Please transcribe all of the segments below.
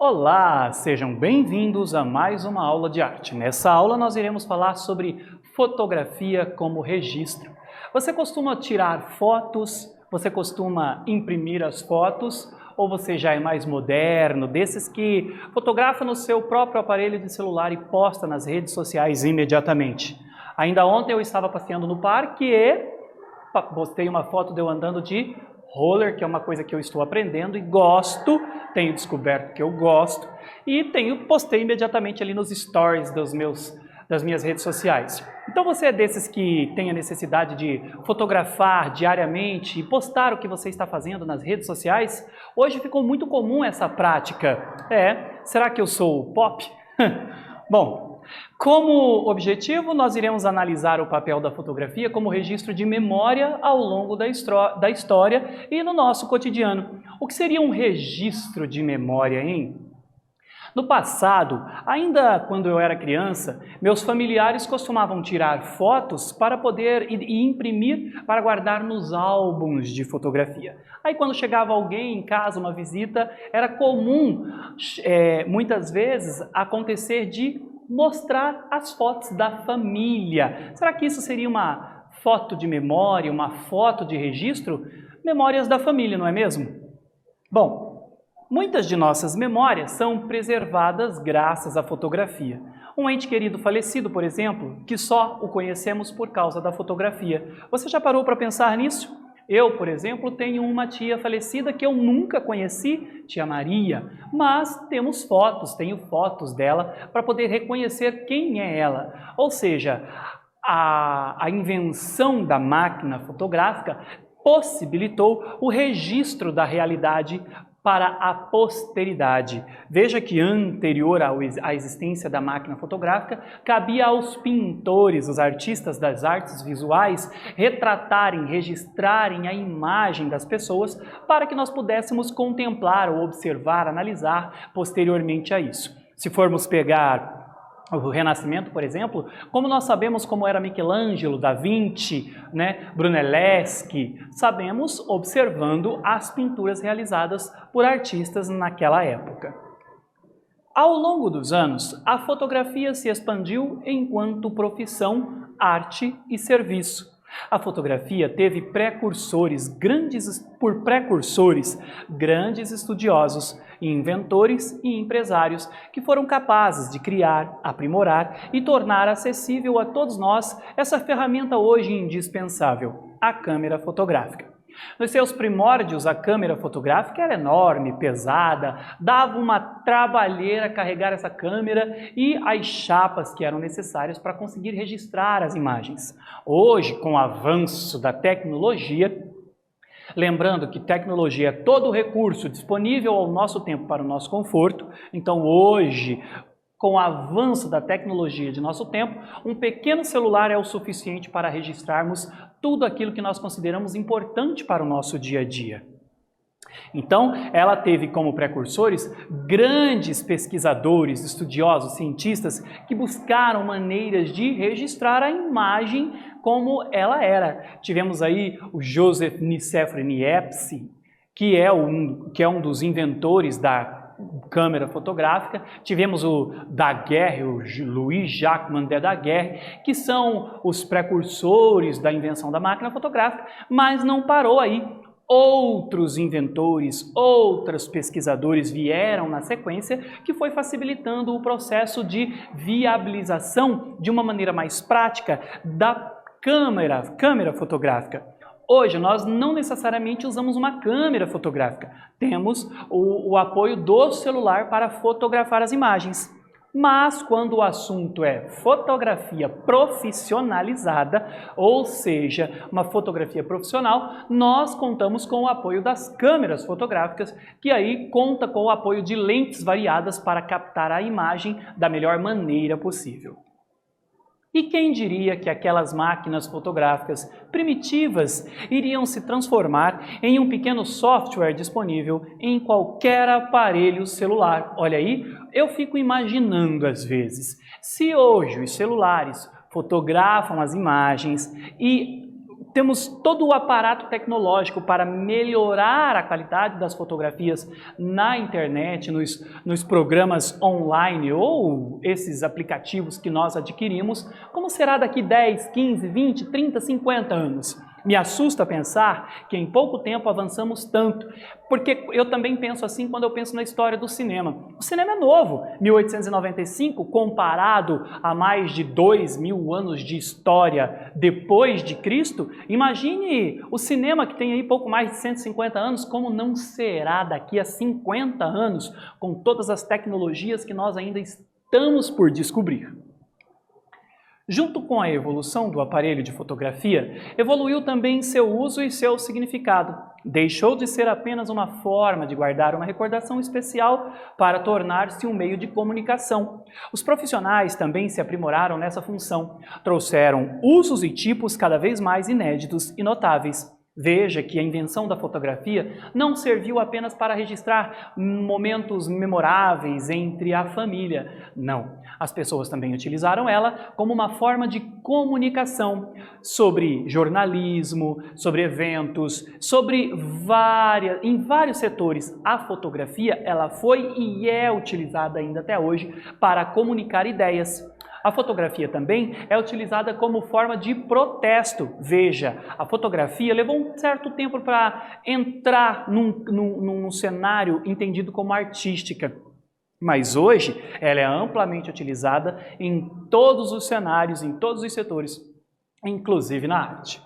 Olá, sejam bem-vindos a mais uma aula de arte. Nessa aula nós iremos falar sobre fotografia como registro. Você costuma tirar fotos? Você costuma imprimir as fotos? Ou você já é mais moderno, desses que fotografa no seu próprio aparelho de celular e posta nas redes sociais imediatamente? Ainda ontem eu estava passeando no parque e postei uma foto de eu andando de roller, que é uma coisa que eu estou aprendendo e gosto, tenho descoberto que eu gosto, e postei imediatamente ali nos stories das minhas redes sociais. Então você é desses que tem a necessidade de fotografar diariamente e postar o que você está fazendo nas redes sociais? Hoje ficou muito comum essa prática. Será que eu sou pop? Bom, como objetivo, nós iremos analisar o papel da fotografia como registro de memória ao longo da história e no nosso cotidiano. O que seria um registro de memória, hein? No passado, ainda quando eu era criança, meus familiares costumavam tirar fotos para poder imprimir para guardar nos álbuns de fotografia. Aí quando chegava alguém em casa, uma visita, era comum, muitas vezes, acontecer de mostrar as fotos da família. Será que isso seria uma foto de memória, uma foto de registro? Memórias da família, não é mesmo? Bom, muitas de nossas memórias são preservadas graças à fotografia. Um ente querido falecido, por exemplo, que só o conhecemos por causa da fotografia. Você já parou para pensar nisso? Eu, por exemplo, tenho uma tia falecida que eu nunca conheci, tia Maria, mas tenho fotos dela para poder reconhecer quem é ela. Ou seja, a invenção da máquina fotográfica possibilitou o registro da realidade para a posteridade. Veja que anterior à existência da máquina fotográfica, cabia aos pintores, os artistas das artes visuais, retratarem, registrarem a imagem das pessoas para que nós pudéssemos contemplar ou observar, analisar posteriormente a isso. Se formos pegar o Renascimento, por exemplo, como nós sabemos como era Michelangelo, Da Vinci, Brunelleschi, sabemos observando as pinturas realizadas por artistas naquela época. Ao longo dos anos, a fotografia se expandiu enquanto profissão, arte e serviço. A fotografia teve grandes estudiosos, inventores e empresários que foram capazes de criar, aprimorar e tornar acessível a todos nós essa ferramenta hoje indispensável, a câmera fotográfica. Nos seus primórdios, a câmera fotográfica era enorme, pesada, dava uma trabalheira carregar essa câmera e as chapas que eram necessárias para conseguir registrar as imagens. Hoje, com o avanço da tecnologia, lembrando que tecnologia é todo recurso disponível ao nosso tempo para o nosso conforto, então hoje, com o avanço da tecnologia de nosso tempo, um pequeno celular é o suficiente para registrarmos tudo aquilo que nós consideramos importante para o nosso dia a dia. Então, ela teve como precursores grandes pesquisadores, estudiosos, cientistas que buscaram maneiras de registrar a imagem como ela era. Tivemos aí o Joseph Nicéphore Niepce, que é um dos inventores da câmera fotográfica. Tivemos o Daguerre, o Louis-Jacques Mandé Daguerre, que são os precursores da invenção da máquina fotográfica, mas não parou aí. Outros inventores, outros pesquisadores vieram na sequência, que foi facilitando o processo de viabilização de uma maneira mais prática da câmera fotográfica. Hoje, nós não necessariamente usamos uma câmera fotográfica, temos o apoio do celular para fotografar as imagens. Mas quando o assunto é fotografia profissionalizada, ou seja, uma fotografia profissional, nós contamos com o apoio das câmeras fotográficas, que aí conta com o apoio de lentes variadas para captar a imagem da melhor maneira possível. E quem diria que aquelas máquinas fotográficas primitivas iriam se transformar em um pequeno software disponível em qualquer aparelho celular? Olha aí, eu fico imaginando às vezes, se hoje os celulares fotografam as imagens e temos todo o aparato tecnológico para melhorar a qualidade das fotografias na internet, nos programas online ou esses aplicativos que nós adquirimos, como será daqui 10, 15, 20, 30, 50 anos? Me assusta pensar que em pouco tempo avançamos tanto, porque eu também penso assim quando eu penso na história do cinema. O cinema é novo, 1895, comparado a mais de 2000 anos de história depois de Cristo. Imagine o cinema que tem aí pouco mais de 150 anos, como não será daqui a 50 anos, com todas as tecnologias que nós ainda estamos por descobrir. Junto com a evolução do aparelho de fotografia, evoluiu também seu uso e seu significado. Deixou de ser apenas uma forma de guardar uma recordação especial para tornar-se um meio de comunicação. Os profissionais também se aprimoraram nessa função, trouxeram usos e tipos cada vez mais inéditos e notáveis. Veja que a invenção da fotografia não serviu apenas para registrar momentos memoráveis entre a família. Não, as pessoas também utilizaram ela como uma forma de comunicação sobre jornalismo, sobre eventos, em vários setores. A fotografia, ela foi e é utilizada ainda até hoje para comunicar ideias. A fotografia também é utilizada como forma de protesto. Veja, a fotografia levou um certo tempo para entrar num cenário entendido como artística. Mas hoje ela é amplamente utilizada em todos os cenários, em todos os setores, inclusive na arte.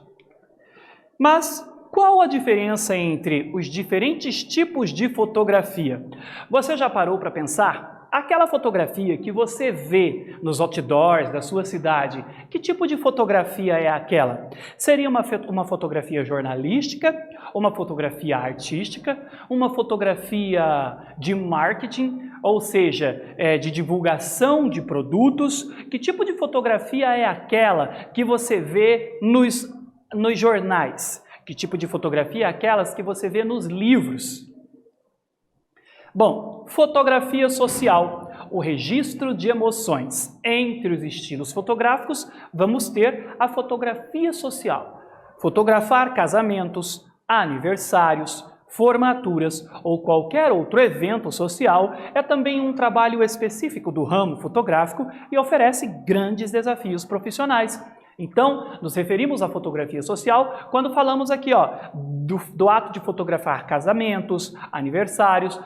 Mas qual a diferença entre os diferentes tipos de fotografia? Você já parou para pensar? Aquela fotografia que você vê nos outdoors da sua cidade, que tipo de fotografia é aquela? Seria uma fotografia jornalística, uma fotografia artística, uma fotografia de marketing, ou seja, de divulgação de produtos? Que tipo de fotografia é aquela que você vê nos jornais? Que tipo de fotografia é aquelas que você vê nos livros? Bom, fotografia social, o registro de emoções. Entre os estilos fotográficos, vamos ter a fotografia social. Fotografar casamentos, aniversários, formaturas ou qualquer outro evento social é também um trabalho específico do ramo fotográfico e oferece grandes desafios profissionais. Então, nos referimos à fotografia social quando falamos aqui do ato de fotografar casamentos, aniversários,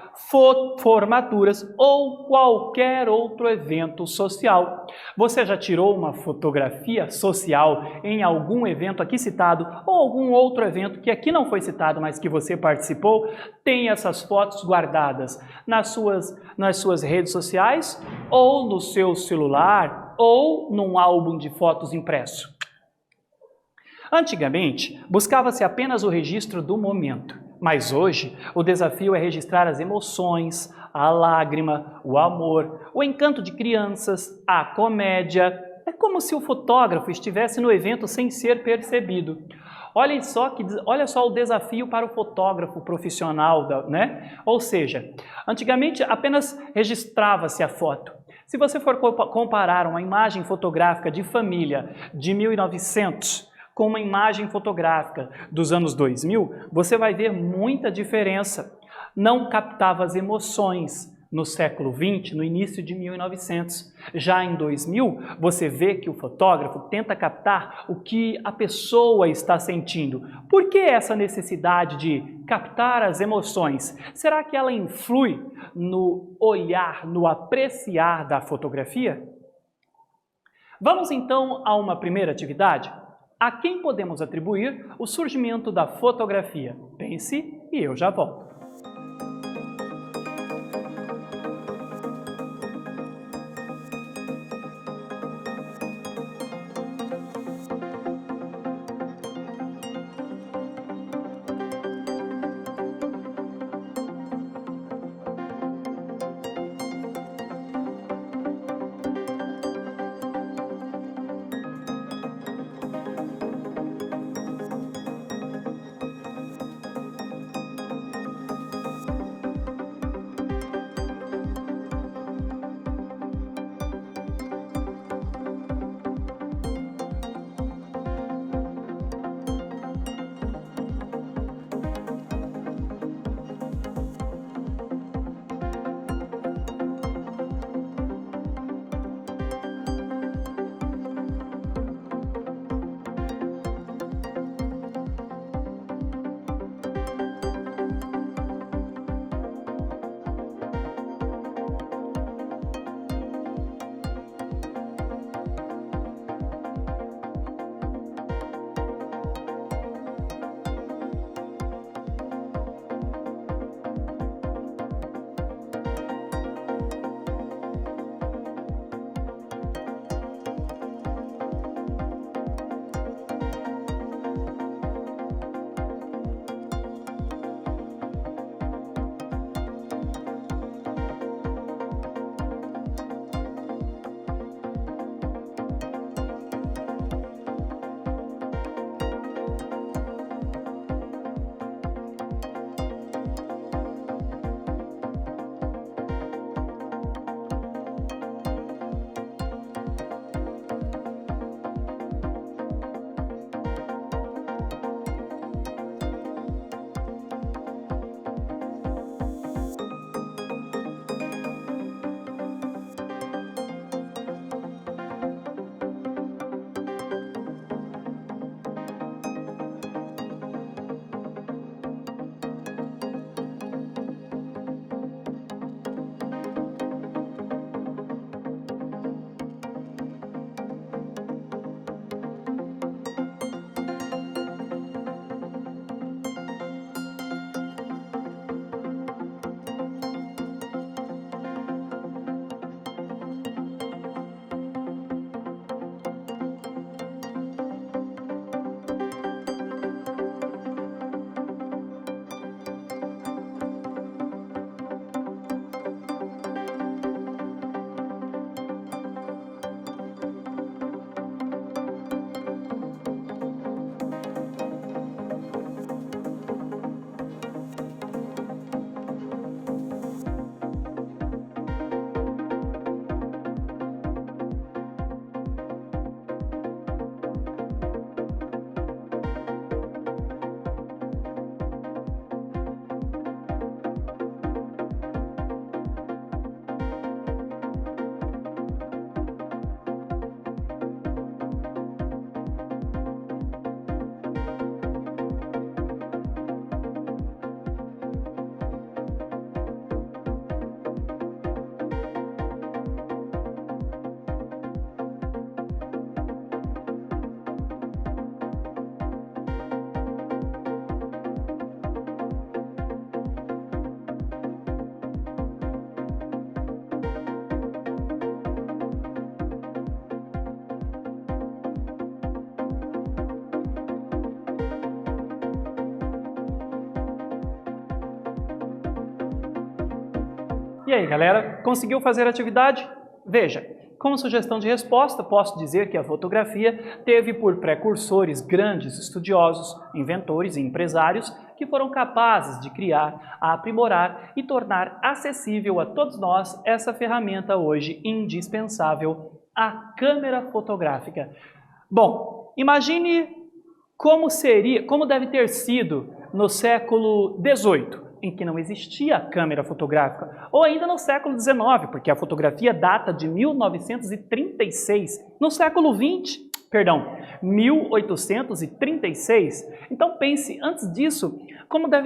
formaturas ou qualquer outro evento social. Você já tirou uma fotografia social em algum evento aqui citado ou algum outro evento que aqui não foi citado, mas que você participou? Tem essas fotos guardadas nas suas redes sociais ou no seu celular ou num álbum de fotos impresso. Antigamente, buscava-se apenas o registro do momento, mas hoje o desafio é registrar as emoções, a lágrima, o amor, o encanto de crianças, a comédia. É como se o fotógrafo estivesse no evento sem ser percebido. Olha só o desafio para o fotógrafo profissional, né? Ou seja, antigamente apenas registrava-se a foto. Se você for comparar uma imagem fotográfica de família de 1900 com uma imagem fotográfica dos anos 2000, você vai ver muita diferença. Não captava as emoções no século XX, no início de 1900. Já em 2000, você vê que o fotógrafo tenta captar o que a pessoa está sentindo. Por que essa necessidade de captar as emoções? Será que ela influi no olhar, no apreciar da fotografia? Vamos então a uma primeira atividade? A quem podemos atribuir o surgimento da fotografia? Pense e eu já volto. E aí, galera, conseguiu fazer a atividade? Veja, como sugestão de resposta, posso dizer que a fotografia teve por precursores grandes estudiosos, inventores e empresários que foram capazes de criar, aprimorar e tornar acessível a todos nós essa ferramenta hoje indispensável, a câmera fotográfica. Bom, imagine como deve ter sido no século XVIII, em que não existia câmera fotográfica, ou ainda no século XIX, porque a fotografia data de 1936, no século XX, 1836. Então pense, antes disso,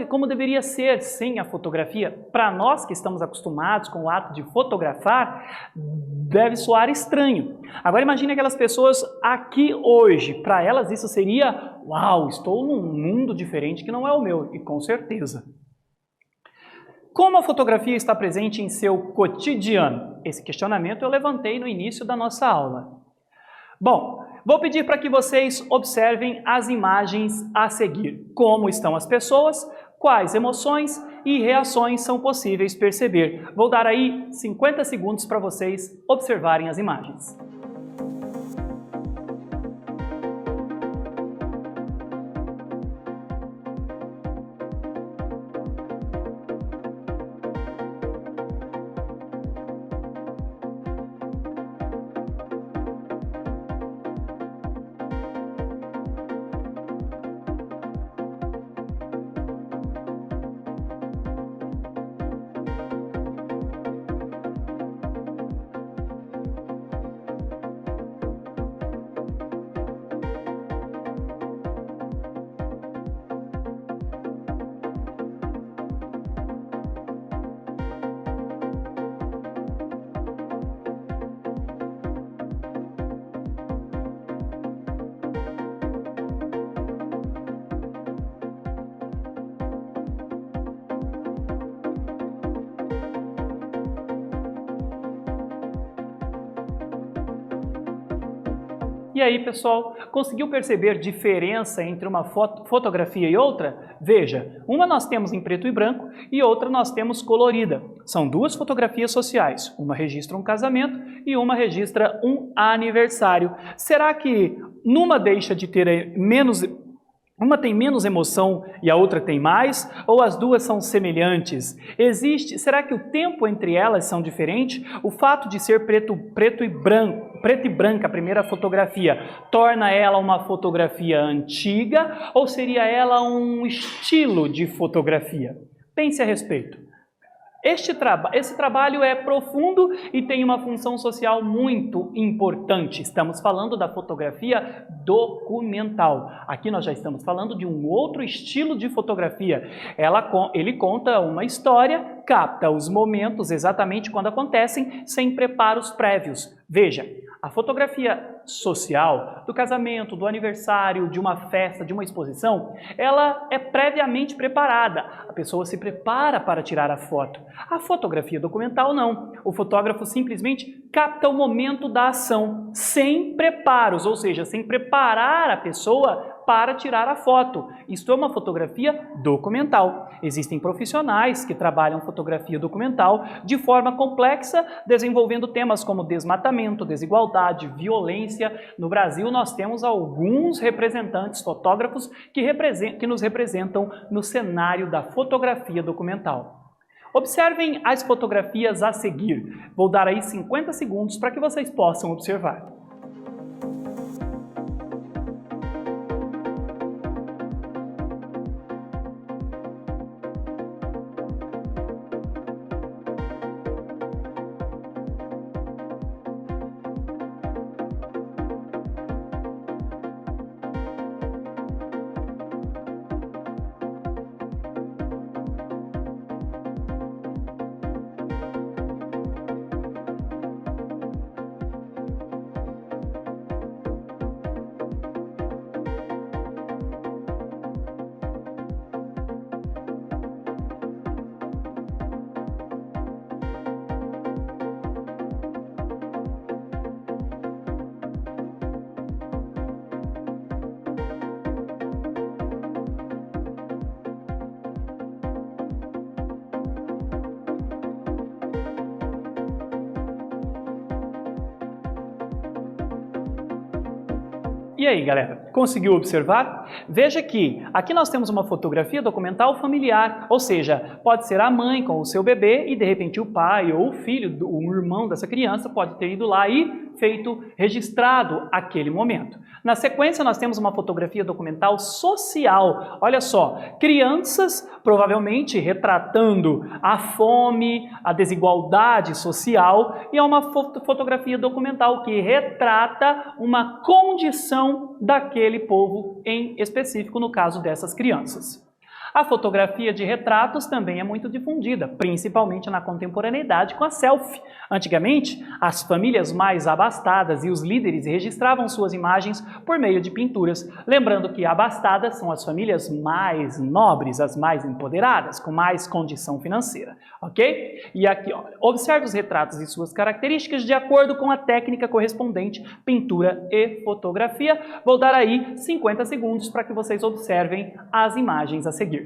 como deveria ser sem a fotografia? Para nós que estamos acostumados com o ato de fotografar, deve soar estranho. Agora imagine aquelas pessoas aqui hoje, para elas isso seria, uau, estou num mundo diferente que não é o meu, e com certeza. Como a fotografia está presente em seu cotidiano? Esse questionamento eu levantei no início da nossa aula. Bom, vou pedir para que vocês observem as imagens a seguir. Como estão as pessoas, quais emoções e reações são possíveis perceber. Vou dar aí 50 segundos para vocês observarem as imagens. E aí, pessoal, conseguiu perceber diferença entre uma fotografia e outra? Veja, uma nós temos em preto e branco e outra nós temos colorida. São duas fotografias sociais, uma registra um casamento e uma registra um aniversário. Será que numa deixa de ter uma tem menos emoção e a outra tem mais? Ou as duas são semelhantes? Será que o tempo entre elas são diferentes? O fato de ser preto e branca a primeira fotografia, torna ela uma fotografia antiga ou seria ela um estilo de fotografia? Pense a respeito. Esse trabalho é profundo e tem uma função social muito importante. Estamos falando da fotografia documental. Aqui nós já estamos falando de um outro estilo de fotografia. Ele conta uma história, capta os momentos exatamente quando acontecem, sem preparos prévios. Veja, a fotografia social, do casamento, do aniversário, de uma festa, de uma exposição, ela é previamente preparada. A pessoa se prepara para tirar a foto. A fotografia documental não. O fotógrafo simplesmente capta o momento da ação, sem preparos, ou seja, sem preparar a pessoa para tirar a foto. Isto é uma fotografia documental. Existem profissionais que trabalham fotografia documental de forma complexa, desenvolvendo temas como desmatamento, desigualdade, violência. No Brasil, nós temos alguns representantes fotógrafos que nos representam no cenário da fotografia documental. Observem as fotografias a seguir. Vou dar aí 50 segundos para que vocês possam observar. E aí, galera, conseguiu observar? Veja que aqui nós temos uma fotografia documental familiar, ou seja, pode ser a mãe com o seu bebê e de repente o pai ou o filho, o irmão dessa criança pode ter ido lá e registrado aquele momento. Na sequência, nós temos uma fotografia documental social. Olha só, crianças provavelmente retratando a fome, a desigualdade social, e é uma fotografia documental que retrata uma condição daquele povo em específico, no caso dessas crianças. A fotografia de retratos também é muito difundida, principalmente na contemporaneidade com a selfie. Antigamente, as famílias mais abastadas e os líderes registravam suas imagens por meio de pinturas, lembrando que abastadas são as famílias mais nobres, as mais empoderadas, com mais condição financeira, ok? E aqui, ó, observe os retratos e suas características de acordo com a técnica correspondente, pintura e fotografia. Vou dar aí 50 segundos para que vocês observem as imagens a seguir.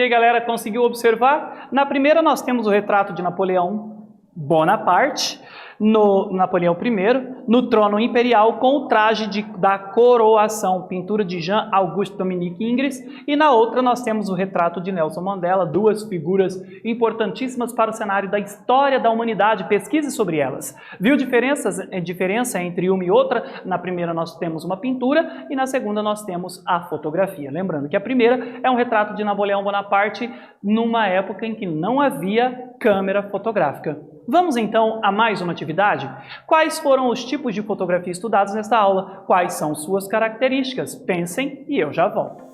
E aí, galera, conseguiu observar? Na primeira nós temos o retrato de Napoleão Bonaparte, Napoleão I, no trono imperial com o traje da coroação, pintura de Jean-Auguste Dominique Ingres, e na outra nós temos o retrato de Nelson Mandela, duas figuras importantíssimas para o cenário da história da humanidade. Pesquise sobre elas. Viu diferença entre uma e outra? Na primeira nós temos uma pintura e na segunda nós temos a fotografia. Lembrando que a primeira é um retrato de Napoleão Bonaparte numa época em que não havia câmera fotográfica. Vamos então a mais uma atividade? Quais foram os tipos de fotografia estudados nesta aula? Quais são suas características? Pensem e eu já volto.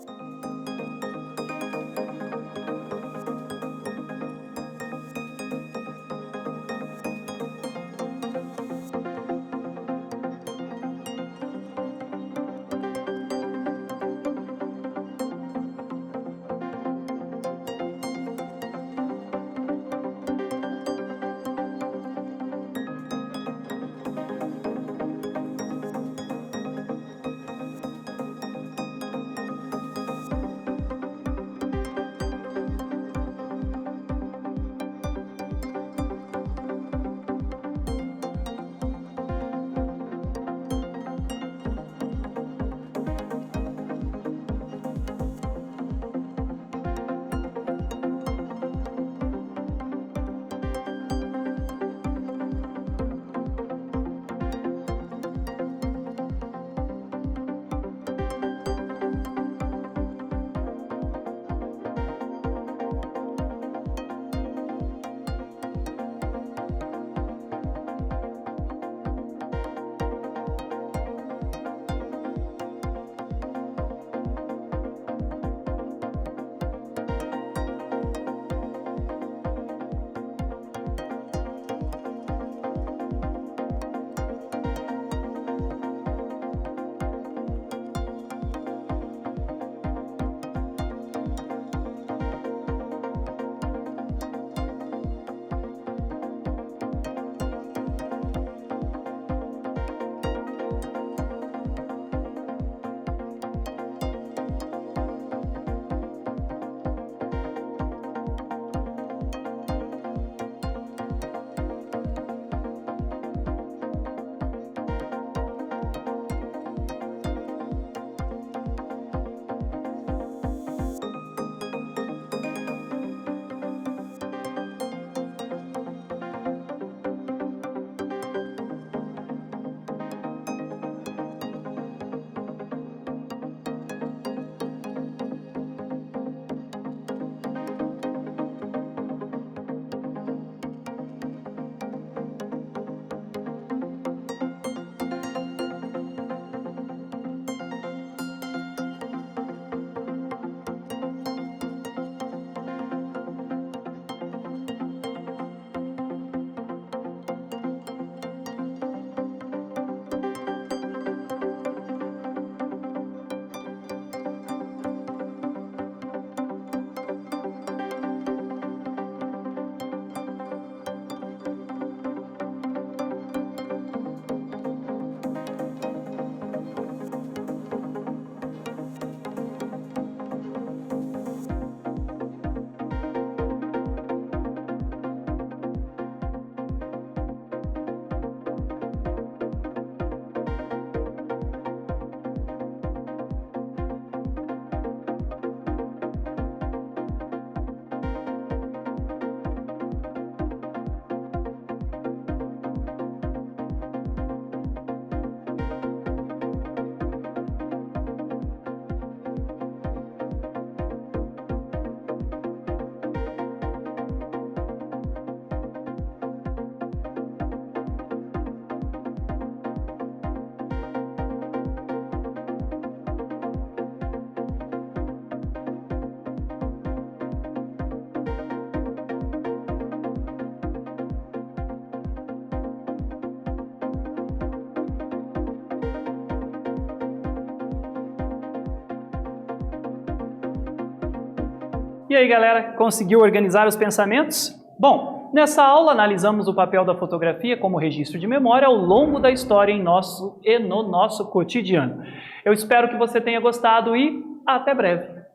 E aí, galera, conseguiu organizar os pensamentos? Bom, nessa aula analisamos o papel da fotografia como registro de memória ao longo da história no nosso cotidiano. Eu espero que você tenha gostado e até breve!